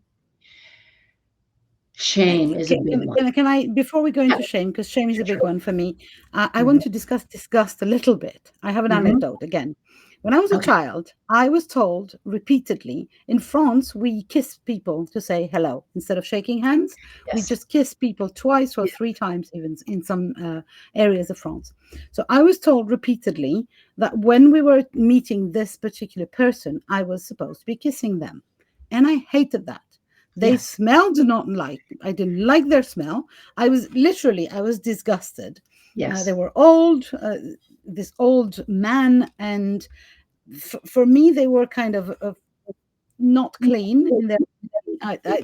S2: Shame is a big one.
S1: Can I, before we go
S2: Yeah,
S1: into shame, because shame is a
S2: sure,
S1: big
S2: sure.
S1: one for me, I
S2: Mhm,
S1: want to discuss disgust a little bit. I have an
S2: mhm.
S1: anecdote again. When I was a
S2: Okay.
S1: child, I was told repeatedly in France, we kiss people to say hello. Instead of shaking hands, we
S2: Yes.
S1: just kiss people twice or
S2: Yeah.
S1: three times, even in some areas of France. So I was told repeatedly that when we were meeting this particular person, I was supposed to be kissing them. And I hated that. They
S2: Yes.
S1: smelled not like, I didn't like their smell. I was disgusted. They
S2: Yes.
S1: were old, this old man, and for me, they were kind of not clean in their. I, I,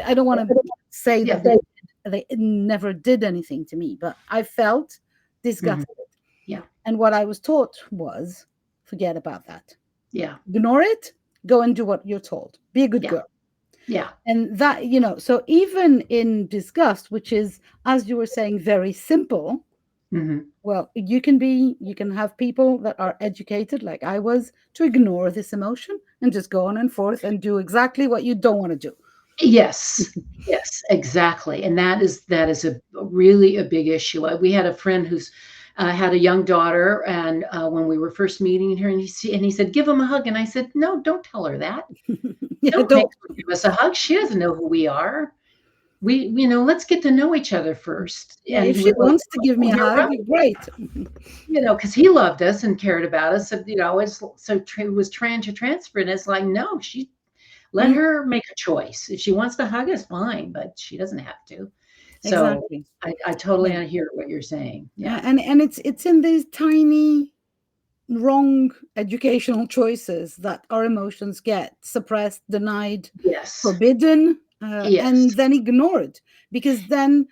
S1: I don't want to say
S2: Yeah.
S1: that they never did anything to me, but I felt
S2: Mhm.
S1: disgusted.
S2: Yeah.
S1: And what I was taught was forget about that.
S2: Yeah.
S1: Ignore it. Go and do what you're told. Be a good
S2: Yeah.
S1: girl.
S2: Yeah.
S1: And that, so even in disgust, which is, as you were saying, very simple.
S2: Mhm.
S1: Well, you can have people that are educated, like I was, to ignore this emotion and just go on and forth and do exactly what you don't want to do.
S2: Yes. Yes, exactly, and that is a really a big issue. We had a friend who's had a young daughter, and when we were first meeting her, and he said, "Give him a hug," and I said, "No, don't tell her that.
S1: Yeah,
S2: Don't make
S1: don't.
S2: her give us a hug. She doesn't know who we are. Let's get to know each other first."
S1: Yeah,
S2: And
S1: if
S2: he
S1: she
S2: was like,
S1: wants to give me
S2: "Oh,
S1: a
S2: you're
S1: hug,
S2: right."
S1: great.
S2: Because he loved us and cared about us. And, it's so was trying to transfer, and it's like, no, let
S1: Mm,
S2: her make a choice. If she wants to hug us, fine, but she doesn't have to. So
S1: exactly.
S2: I totally
S1: Yeah.
S2: hear what you're saying. Yeah.
S1: And it's in these tiny wrong educational choices that our emotions get suppressed, denied,
S2: Yes.
S1: forbidden, and
S2: Yes.
S1: then ignored. Because then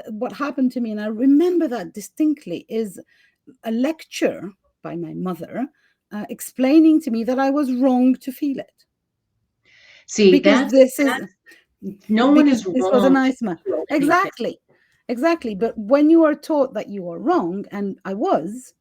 S1: what happened to me, and I remember that distinctly, is a lecture by my mother explaining to me that I was wrong to feel it
S2: See,
S1: because this is
S2: that's no one
S1: because
S2: is
S1: this was a
S2: wrong to
S1: nice man.
S2: feel anything.
S1: Exactly, exactly. But when you are taught that you are wrong, and I was,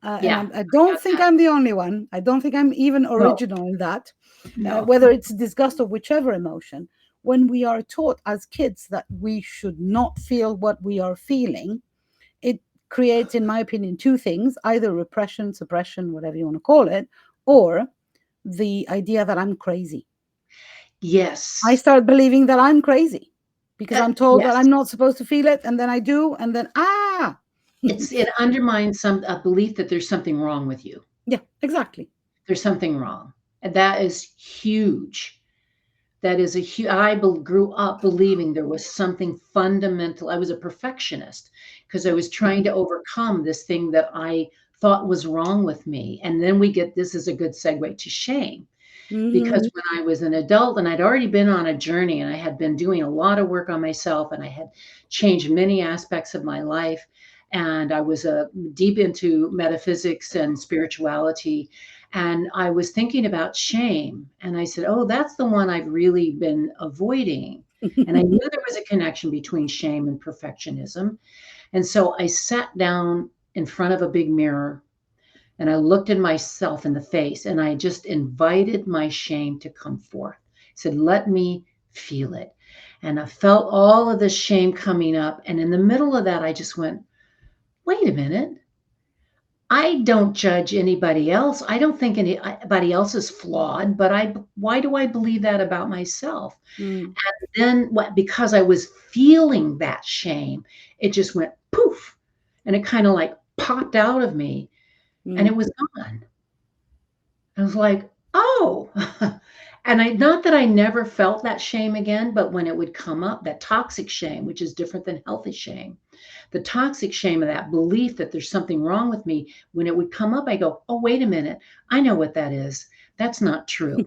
S1: and
S2: Yeah,
S1: I
S2: I
S1: don't
S2: got
S1: think
S2: that.
S1: I'm the only one. I don't think I'm even
S2: No,
S1: original in that,
S2: no.
S1: whether it's disgust or whichever emotion. When we are taught as kids that we should not feel what we are feeling, it creates, in my opinion, two things: either repression, suppression, whatever you want to call it, or the idea that I'm crazy. I
S2: Yes.
S1: start believing that I'm crazy because I'm told that
S2: Yes.
S1: I'm not supposed to feel it, and then I do, and then
S2: It undermines some a belief that there's something wrong with you.
S1: yeah, exactly.
S2: There's something wrong. And that is huge. That is a huge. Grew up believing there was something fundamental. I was a perfectionist because I was trying to overcome this thing that I thought was wrong with me. And then this is a good segue to shame.
S1: Hmm.
S2: Because when I was an adult and I'd already been on a journey and I had been doing a lot of work on myself and I had changed many aspects of my life, and I was deep into metaphysics and spirituality, and I was thinking about shame, and I said, "Oh, that's the one I've really been avoiding." And I knew there was a connection between shame and perfectionism. And so I sat down in front of a big mirror and I looked at myself in the face and I just invited my shame to come forth. I said, let me feel it. And I felt all of this shame coming up. And in the middle of that, I just went, wait a minute. I don't judge anybody else. I don't think anybody else is flawed, but why do I believe that about myself?
S1: Mm,
S2: Then what, because I was feeling that shame, it just went poof and it kind of like popped out of me and
S1: mm,
S2: it was gone. I was like, "Oh." And not that I never felt that shame again, but when it would come up, that toxic shame, which is different than healthy shame, the toxic shame of that belief that there's something wrong with me, when it would come up, I go, "Oh, wait a minute. I know what that is. That's not true."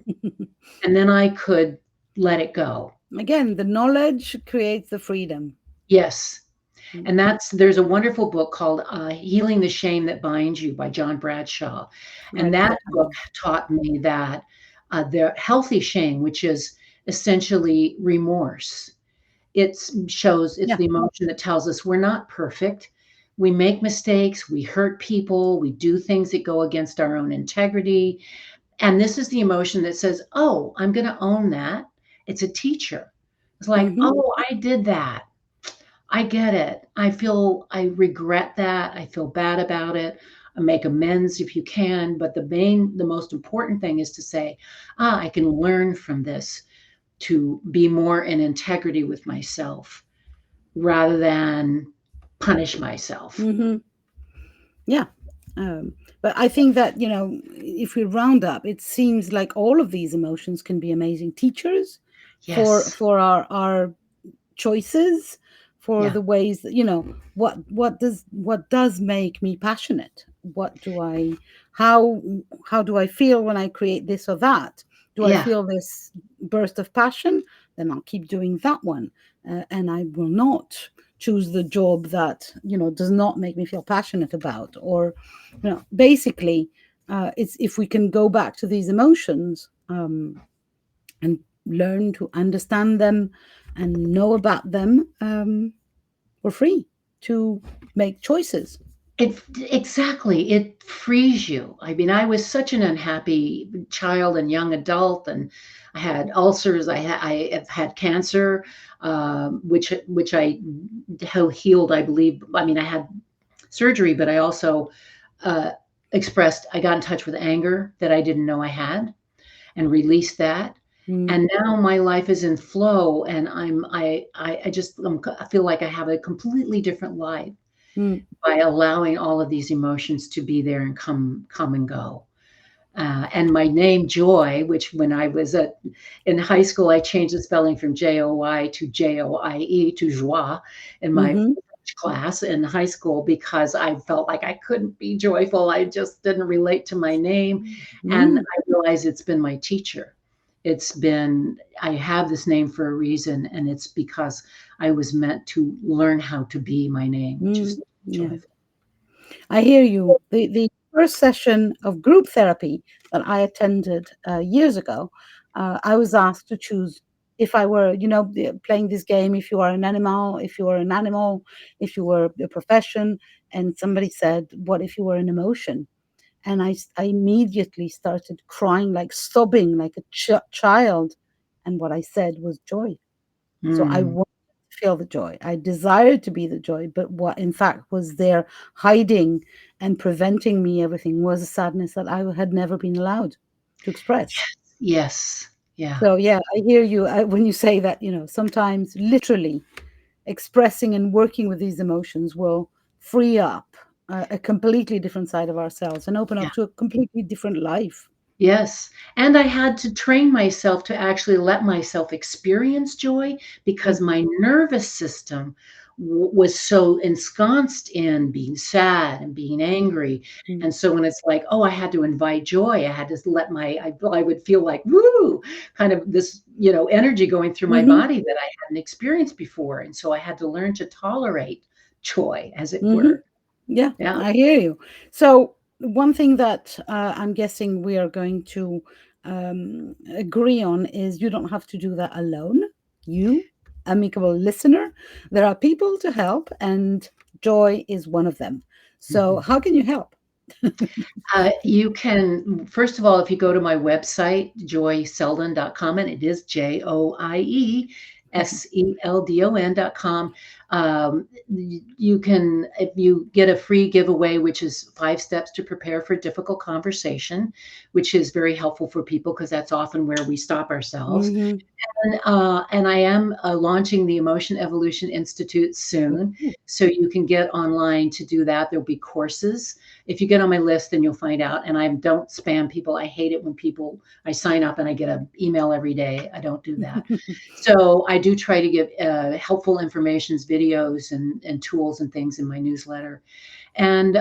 S2: And then I could let it go.
S1: again, the knowledge creates the freedom.
S2: Yes.
S1: Mm,
S2: And there's a wonderful book called Healing the Shame That Binds You by John Bradshaw.
S1: I
S2: And
S1: read
S2: that
S1: that
S2: book
S1: one.
S2: taught me that the healthy shame, which is essentially remorse, it's
S1: Yeah.
S2: the emotion that tells us we're not perfect. We make mistakes, we hurt people, we do things that go against our own integrity. And this is the emotion that says, oh, I'm going to own that. It's a teacher. It's like,
S1: Hmm.
S2: oh, I did that. I get it. I regret that. I feel bad about it. make amends if you can. But the most important thing is to say, I can learn from this to be more in integrity with myself rather than punish myself.
S1: Hmm. Yeah. But I think that, if we round up, it seems like all of these emotions can be amazing teachers for
S2: Yes.
S1: our choices, for
S2: Yeah.
S1: the ways that, what does make me passionate. What do I how how do I feel when I create this or that? Do I
S2: Yeah.
S1: feel this burst of passion? Then I'll keep doing that one, and I will not choose the job that does not make me feel passionate about. Or basically, it's if we can go back to these emotions, and learn to understand them and know about them, we're free to make choices.
S2: It exactly, it frees you. I mean, I was such an unhappy child and young adult, and I had ulcers. I have had cancer, which I healed, I believe. I mean, I had surgery, but I also uh, I got in touch with anger that I didn't know I had, and released that.
S1: Mm,
S2: And now my life is in flow, and I feel like I have a completely different life
S1: mm,
S2: by allowing all of these emotions to be there and come and go. And my name Joy, which when I was in high school, I changed the spelling from Joi to Joie to Joie in my
S1: mm-hmm,
S2: French class in high school because I felt like I couldn't be joyful. I just didn't relate to my name. And
S1: mm,
S2: I realized it's been my teacher. I have this name for a reason, and it's because I was meant to learn how to be my name, which is
S1: mm, yeah.
S2: joyful.
S1: I hear you. The first session of group therapy that I attended years ago, I was asked to choose if I were, playing this game, if you are an animal, if you are an animal, if you were a profession. And somebody said, what if you were an emotion? And I immediately started crying, like sobbing like a child. And what I said was joy. So I
S2: Mm.
S1: wanted to feel the joy. I desired to be the joy, but what in fact was there hiding and preventing me everything was a sadness that I had never been allowed to express.
S2: Yes. Yeah.
S1: So yeah, I hear you when you say that, sometimes literally expressing and working with these emotions will free up a completely different side of ourselves and open
S2: Yeah.
S1: up to a completely different life.
S2: Yes. And I had to train myself to actually let myself experience joy because
S1: Mhm,
S2: my nervous system was so ensconced in being sad and being angry.
S1: mm,
S2: And so when it's like, oh, I had to invite joy, I had to let I would feel like, woo, kind of this, energy going through my
S1: mhm,
S2: body that I hadn't experienced before. And so I had to learn to tolerate joy, as it
S1: mhm.
S2: were.
S1: Yeah,
S2: Yeah.
S1: I hear you. So one thing that I'm guessing we are going to agree on is you don't have to do that alone. You, amicable listener, there are people to help, and Joy is one of them. So
S2: Mhm.
S1: how can you help?
S2: You can, first of all, if you go to my website, joieseldon.com, and it is JOIESELDON.com, you can, if you get a free giveaway, which is 5 steps to prepare for difficult conversation, which is very helpful for people because that's often where we stop ourselves.
S1: Hmm.
S2: And I am launching the Emotion Evolution Institute soon. So you can get online to do that. There'll be courses. If you get on my list, then you'll find out. And I don't spam people. I hate it when I sign up and I get an email every day. I don't do that. So I do try to give helpful informations, videos, and tools and things in my newsletter. And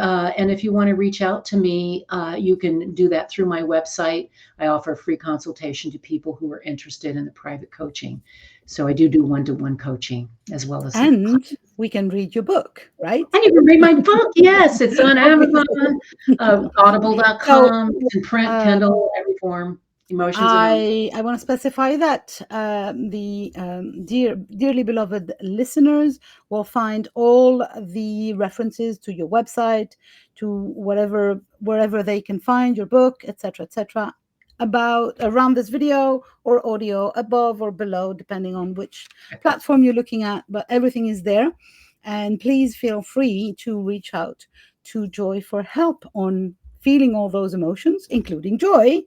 S2: if you want to reach out to me, you can do that through my website. I offer free consultation to people who are interested in the private coaching. So I do one-to-one coaching as well as
S1: And we can read your book, right?
S2: and you can read my book. Yes, it's on
S1: Okay.
S2: Amazon,
S1: So
S2: audible.com. It's in print,
S1: um,
S2: Kindle, every form. Emotions Anonymous.
S1: I want to specify that the dearly beloved listeners will find all the references to your website, to wherever they can find your book, etc., about around this video or audio, above or below, depending on which platform you're looking at. But everything is there, and please feel free to reach out to Joy for help on feeling all those emotions, including joy.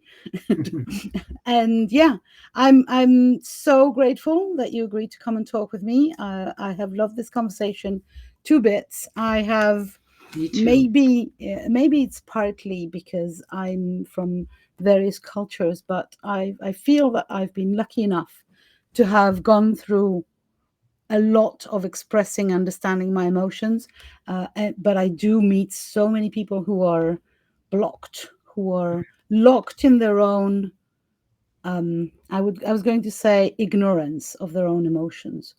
S1: And yeah, I'm so grateful that you agreed to come and talk with me. I have loved this conversation to bits. I have
S2: Me too.
S1: maybe it's partly because I'm from various cultures, but I feel that I've been lucky enough to have gone through a lot of expressing, understanding my emotions. But I do meet so many people who are blocked, who are locked in their own. I was going to say ignorance of their own emotions,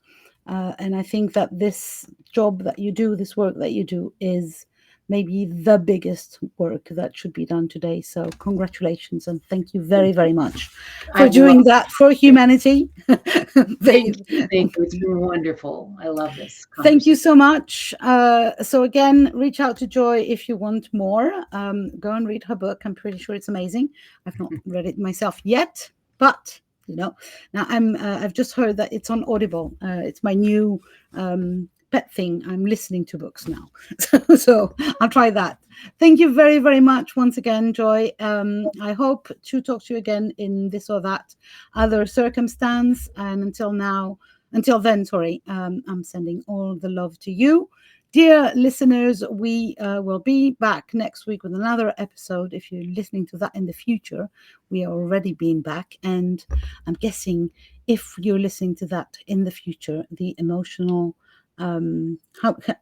S1: and I think that this job that you do, this work that you do, is maybe the biggest work that should be done today. So congratulations and thank you very,
S2: Thank you.
S1: very much
S2: I
S1: for
S2: love
S1: doing that for
S2: it.
S1: humanity. They,
S2: Thank you. Thank you. It's been wonderful. I love this
S1: Thank you
S2: conversation.
S1: so much. So again, reach out to Joy if you want more. Go and read her book. I'm pretty sure it's amazing. I've not read it myself yet, but now I've just heard that it's on Audible. It's my new pet thing. I'm listening to books now, so I'll try that. Thank you very, very much once again, Joy. I hope to talk to you again in this or that other circumstance. And until then, sorry, I'm sending all the love to you. Dear listeners, we will be back next week with another episode. If you're listening to that in the future, we are already being back. And I'm guessing if you're listening to that in the future, the emotional,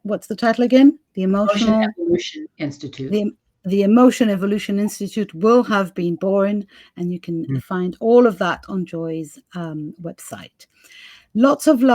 S1: what's the title again? The
S2: Ocean
S1: emotional,
S2: Evolution Institute.
S1: the the Emotion Evolution Institute will have been born, and you can find all of that on Joy's website. Lots of love.